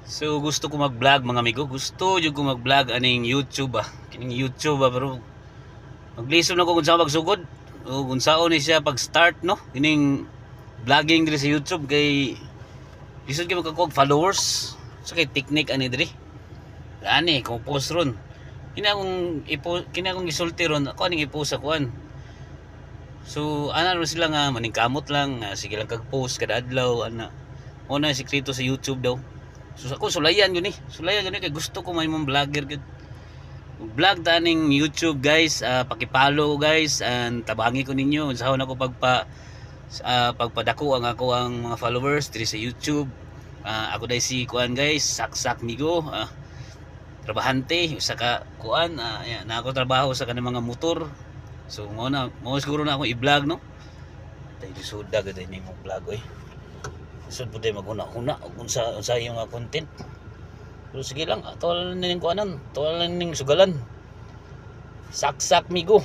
So gusto ko mag-vlog mga amigo. Gusto jud ko mag-vlog aning YouTube Kining YouTube pero maglisod na ko kung saan magsugod. O kung saan ni siya pag-start no. Kining vlogging diri sa YouTube kay lisod kay magkakog followers. So kay technique ani diri. Ani kung post ron. Kina akong gisulti ron ako aning i-post sa kuan. So ana ron sila nga maningkamot lang, sige lang kag-post kada adlaw ana. Una sikreto sa YouTube daw. So ako sulayan yun kay gusto ko may mong vlogger gud. Vlog taning YouTube guys, paki-follow guys and tabangi ko ninyo unsahon ako pagpadako ang ako ang mga followers diri sa YouTube. Ako dai si kuan guys, saksak migo, trabahante usa ka kuan, na ako trabaho sa kanang mga motor. So mo siguro na ako i-vlog no. Tay suda gud ni mo vlog oy. Sud po tayo maghuna-huna kung sa yung content. Pero sige lang, tuwal na ning kuanan, tuwal na ning sugalan. Saksak migo.